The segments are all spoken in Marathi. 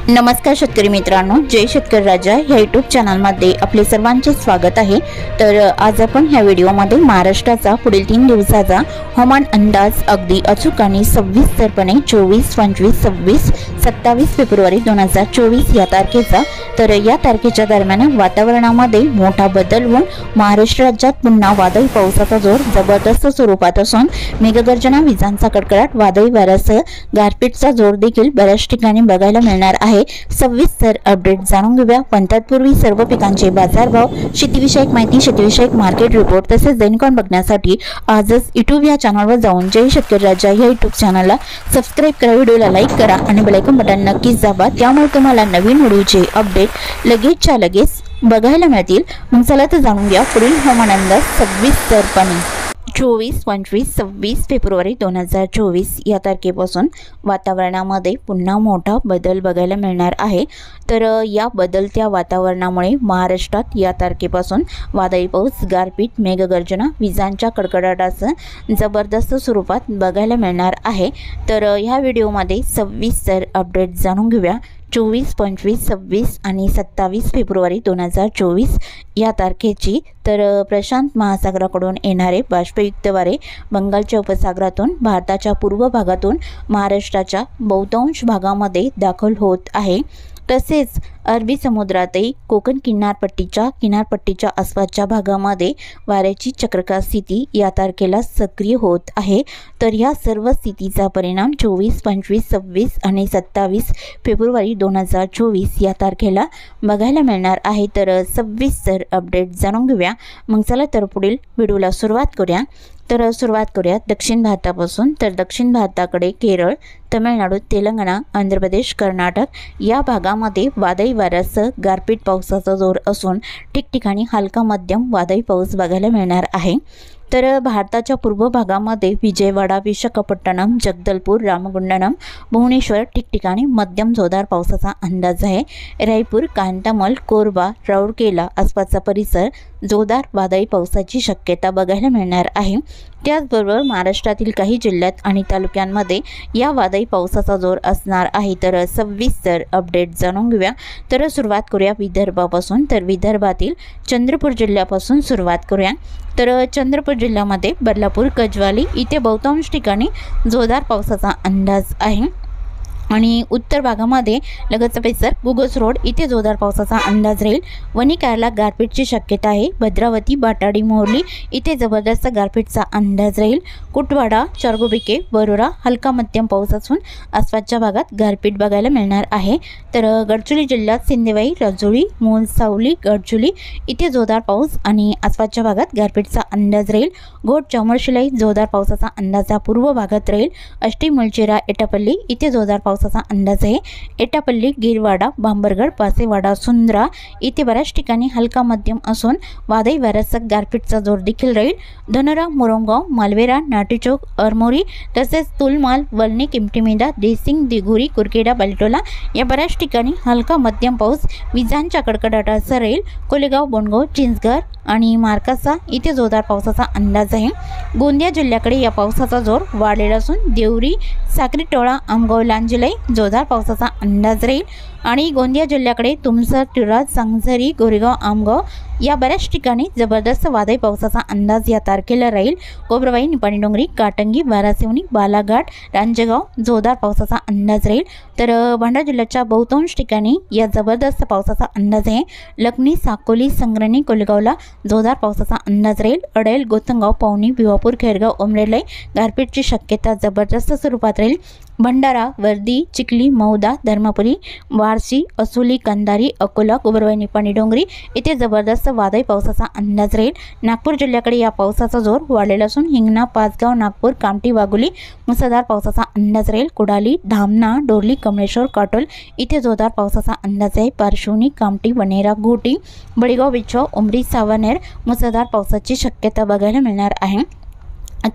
नमस्कार शेतकरी मित्रांनो, जय शेतकरी राजा ह्या यूट्यूब चॅनलमध्ये आपले सर्वांचे स्वागत आहे। तर आज आपण ह्या व्हिडिओमध्ये महाराष्ट्राचा पुढील 3 दिवसाचा हवामान अंदाज अगदी अचूक आणि सविस्तरपणे 24, 25, 26, 27 फेब्रुवारी 2024 या तारखेचा। तर या तारखेच्या दरम्यान वातावरणामध्ये मोठा बदल होऊन महाराष्ट्र राज्यात पुन्हा वादळी पावसाचा जोर जबरदस्त स्वरूपात असून मेघगर्जना, विजांचा कडकडाट, वादळी वाऱ्यासह गारपीटचा जोर देखील बऱ्याच ठिकाणी बघायला मिळणार आहे। सविस्तर अपडेट जाणून घेऊया, पण तत्पूर्वी सर्व पिकांचे बाजारभाव, शेतीविषयक माहिती, शेतीविषयक मार्केट रिपोर्ट तसेच दैनिकांन बघण्यासाठी आजच यूट्यूब या चॅनलवर जाऊन जय शेतकरी राजा या यूट्यूब चॅनलला सबस्क्राइब करा, व्हिडिओला लाईक करा आणि बेल आयकॉन बटन नक्कीच दाबा, त्यामुळे तुम्हाला नवीन व्हिडिओचे अपडेट लगेचच्या लगेच बघायला मिळतील। मग चला तर जाणून घ्या पुढील हवामान अंदाज सविस्तरपणे। 24, 25, 26 फेब्रुवारी 2024 या तारखेपासून वातावरणामध्ये पुन्हा मोठा बदल बघायला मिळणार आहे। तर या बदलत्या वातावरणामुळे महाराष्ट्रात या तारखेपासून वादळी पाऊस, गारपीट, मेघगर्जना, विजांच्या कडकडाटासह जबरदस्त स्वरूपात बघायला मिळणार आहे। तर ह्या व्हिडिओमध्ये सविस्तर अपडेट जाणून घेऊया 24, 25, 26 आणि 27 फेब्रुवारी 2024 या तारखेची। तर प्रशांत महासागराकडून येणारे बाष्पयुक्त वारे बंगालच्या उपसागरातून भारताच्या पूर्व भागातून महाराष्ट्राच्या बहुतांश भागामध्ये दाखल होत आहे। तसेच अरबी समुद्रातही कोकण किनारपट्टीच्या आसपासच्या भागामध्ये वाऱ्याची चक्रवात स्थिती या तारखेला सक्रिय होत आहे। तर या सर्व स्थितीचा परिणाम 24, 25, 26 आणि 27 फेब्रुवारी 2024 या तारखेला बघायला मिळणार आहे। तर सविस्तर अपडेट जाणून घेऊया, मग चला तर पुढील व्हिडिओला सुरुवात करूया। तर सुरुवात करूया दक्षिण भारतापासून। तर दक्षिण भारताकडे केरळ, तमिळनाडू, तेलंगणा, आंध्र प्रदेश, कर्नाटक या भागामध्ये वादळी वाऱ्यासह गारपीट पावसाचा जोर असून ठिकठिकाणी हलका मध्यम वादळी पाऊस बघायला मिळणार आहे। तर भारताच्या पूर्व भागामध्ये विजयवाडा, विशाखापट्टणम, जगदलपूर, रामगुंडम, भुवनेश्वर ठिकठिकाणी मध्यम जोरदार पावसाचा अंदाज आहे। रायपूर, कांतामल, कोरबा, राऊरकेला आसपासचा परिसर जोरदार वादळी पावसाची शक्यता बघायला मिळणार आहे। त्याचबरोबर महाराष्ट्रातील काही जिल्ह्यात आणि तालुक्यांमध्ये या वादळी पावसाचा जोर असणार आहे। तर सविस्तर अपडेट जाणून घेऊया। तर सुरुवात करूया विदर्भापासून। तर विदर्भातील चंद्रपूर जिल्ह्यापासून सुरुवात करूया। तर चंद्रपूर जिल्ह्यामध्ये बदलापूर, गजवाली इथे बहुतांश ठिकाणी जोरदार पावसाचा अंदाज आहे आणि उत्तर भागामध्ये लगतचा परिसर गुगस रोड इथे जोरदार पावसाचा अंदाज राहील। वणी कारला गारपीटची शक्यता आहे। भद्रावती, बाटाडी, मोरली इथे जबरदस्त गारपीटचा अंदाज राहील। कुटवाडा, चारगोबिके, बरोरा हलका मध्यम पाऊस असून आसपासच्या भागात गारपीट बघायला मिळणार आहे। तर गडचिरोली जिल्ह्यात सिंदेवाई, राजोळी, मूल, सावली, गडचिरोली इथे जोरदार पाऊस आणि आसपासच्या भागात गारपीटचा अंदाज राहील। घोट, चामोर्शीलाही जोरदार पावसाचा अंदाज या पूर्व भागात राहील। अष्टी, मुलचेरा, एटापल्ली इथे जोरदार पावसाचा अंदाज आहे। एटापल्ली, गिरवाडा, बांबरगड, पासेवाडा, सुंद्रा इथे बऱ्याच ठिकाणी हलका मध्यम असून वादळी वाऱ्यासह गारपीटचा जोर देखील राहील। धनोरा, मोरमगाव, मालवेरा, नाटेचौक, अरमोरी तसेच तुलमाल, वलनी, किमतीमेदा, देसिंग, दिघोरी, कुरखेडा, बालेटोला या बऱ्याच ठिकाणी हलका मध्यम पाऊस विजांच्या कडकडाटासह राहील। कोलेगाव, बोंडगाव, चिंचघर आणि मार्कासा इथे जोरदार पावसाचा अंदाज आहे। गोंदिया जिल्ह्याकडे या पावसाचा जोर वाढलेला असून देवरी, साक्रीटोळा, आमगाव, लांजलाई जोरदार पावसाचा अंदाज राहील आणि गोंदिया जिल्ह्याकडे तुमसर, तिळा, सांगझरी, गोरेगाव, आमगाव या बऱ्याच ठिकाणी जबरदस्त वादळी पावसाचा अंदाज या तारखेला राहील। कोपरवाई, निपाणी डोंगरी, काटंगी, बारासिवनी, बालाघाट, रांजगाव जोरदार पावसाचा अंदाज राहील। तर भंडारा जिल्ह्याच्या बहुतांश ठिकाणी या जबरदस्त पावसाचा अंदाज आहे। लखनी, साकोली, संग्रणी, कोलेगावला जोरदार पावसाचा अंदाज राहील। अडेल, गोतंगाव, पवनी, भिवापूर, खैरगाव, उमरेलाई गारपीटची शक्यता जबरदस्त स्वरूपात राहील। भंडारा, वर्दी, चिखली, मौदा, धर्मपुरी, वारसी, असोली, कंधारी, अकोला, कोपरवाई, निपाणी डोंगरी इथे जबरदस्त वादळी पावसाचा अंदाज राहील। नागपूर जिल्ह्याकडे या पावसाचा जोर वाढलेला असून हिंगणा, पाचगाव, नागपूर, कामठी, वाघोली मुसळधार पावसाचा अंदाज राहील। कुडाली, धामणा, डोरली, कमळेश्वर, काटोल इथे जोरदार पावसाचा अंदाज आहे। पारशिवनी, कामठी, वनेरा, घोटी, बळीगाव, बिछो, उमरी, सावनेर मुसळधार पावसाची शक्यता बघायला मिळणार आहे।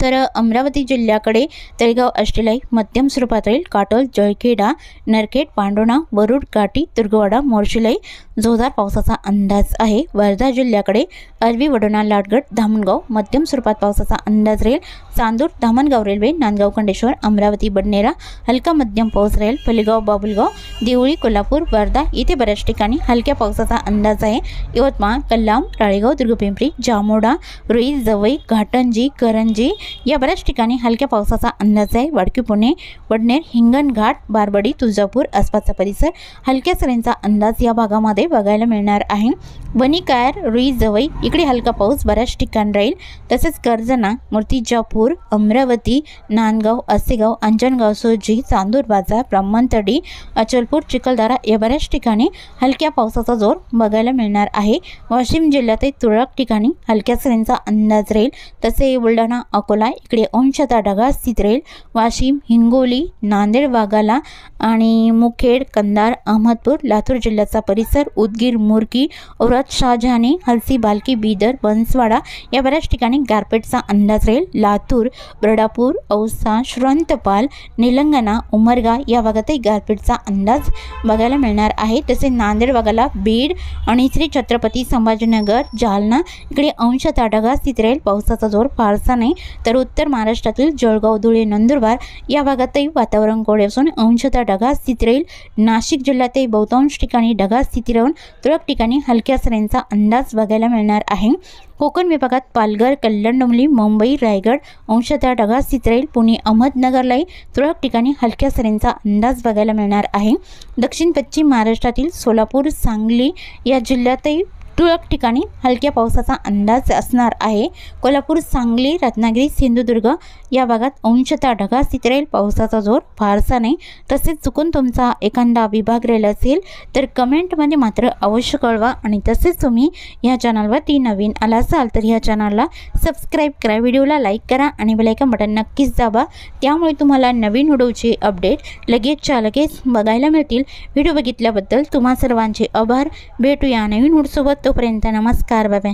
तर अमरावती जिल्ह्याकडे तळेगाव अष्टलाई मध्यम स्वरूपात राहील। काटोल, जळखेडा, नरखेड, पांडोणा, वरुड, काटी, तुर्गवाडा, मोर्शिलाई जोरदार पावसाचा अंदाज आहे। वर्धा जिल्ह्याकडे अरवी, वडोणा, लाडगड, धामणगाव मध्यम स्वरूपात पावसाचा अंदाज राहील। चांदूर, धामणगाव रेल्वे, नांदगाव, खंडेश्वर, अमरावती, बडनेरा हलका मध्यम पाऊस राहील। फलेगाव, बाबुलगाव, देवळी, कोल्हापूर, वर्धा इथे बऱ्याच ठिकाणी हलक्या पावसाचा अंदाज आहे। यवतमाळ, कल्याण, राळेगाव, दुर्गपिंपरी, जामोडा, रुई, जवई, घाटंजी, करंजी या बऱ्याच ठिकाणी हलक्या पावसाचा अंदाज आहे। वडकी, पुणे, वडनेर, हिंगणघाट, बारबडी, तुळजापूर आसपासचा परिसर हलक्या सरींचा अंदाज या भागामध्ये बघायला मिळणार आहे। वणी, कायर, रुई, जवई इकडे हलका पाऊस बऱ्याच ठिकाणी राहील। तसेच कर्जना, मूर्तिजापूर, अमरावती, नांदगाव, असेगाव, अंजनगाव, सोजी, चांदूर बाजार, ब्राह्मणतडी, अचलपूर, चिखलदरा या बऱ्याच ठिकाणी हलक्या पावसाचा जोर बघायला मिळणार आहे। वाशिम जिल्ह्यात तुरळक ठिकाणी हलक्या सरींचा अंदाज राहील। तसे बुलढाणा, अकोला इकडे अंशतः ढगाळ स्थित राहील। वाशिम, हिंगोली, नांदेड, वाघाला आणि मुखेड, कंधार, अहमदपूर, लातूर जिल्ह्याचा परिसर, उदगीर, मुरकी, औरत, शाहजहानी, हलसी, बाल्की, बीदर, बनसवाडा या बऱ्याच ठिकाणी गारपीटचा अंदाज राहील। लातूर, बर्डापूर, औसा, श्रवंतपाल, निलंगणा, उमरगा या भागातही गारपीटचा अंदाज बघायला मिळणार आहे। तसे नांदेड, वाघाला, बीड आणि श्री छत्रपती संभाजीनगर, जालना इकडे अंशतः ढगाळ स्थित राहील। पावसाचा जोर फारसा नाही। तर उत्तर महाराष्ट्रातील जळगाव, धुळे, नंदुरबार या भागातही वातावरण कोरडे असून अंशतः ढगाळ स्थित राहील। नाशिक जिल्ह्यातही बहुतांश ठिकाणी ढगाळ स्थिती राहून तुरळक ठिकाणी हलक्या सरींचा अंदाज बघायला मिळणार आहे। कोकण विभागात पालघर, कल्याण, डोंबिवली, मुंबई, रायगड अंशतः ढगाळ स्थित राहील। पुणे, अहमदनगरलाही तुरळक ठिकाणी हलक्या सरींचा अंदाज बघायला मिळणार आहे। दक्षिण पश्चिम महाराष्ट्रातील सोलापूर, सांगली या जिल्ह्यातही तुरळक ठिकाणी हलक्या पावसाचा अंदाज असणार आहे। कोल्हापूर, सांगली, रत्नागिरी, सिंधुदुर्ग या भागात अंशतः ढगाळ स्थित राहील। पावसाचा जोर फारसा नाही। तसेच चुकून तुमचा एखादा विभाग राहिला असेल तर कमेंटमध्ये मात्र अवश्य कळवा। आणि तसेच तुम्ही या चॅनलवरती नवीन आला असाल तर या चॅनलला सबस्क्राईब करा, व्हिडिओला लाईक करा आणि बेल आयकॉन बटन नक्कीच दाबा। त्यामुळे तुम्हाला नवीन व्हिडिओचे अपडेट लगेचच्या लगेच बघायला मिळतील। व्हिडिओ बघितल्याबद्दल तुम्हा सर्वांचे आभार। भेटूया नवीन व्हिडिओसोबत, तोपर्यंत नमस्कार, बाय बाय।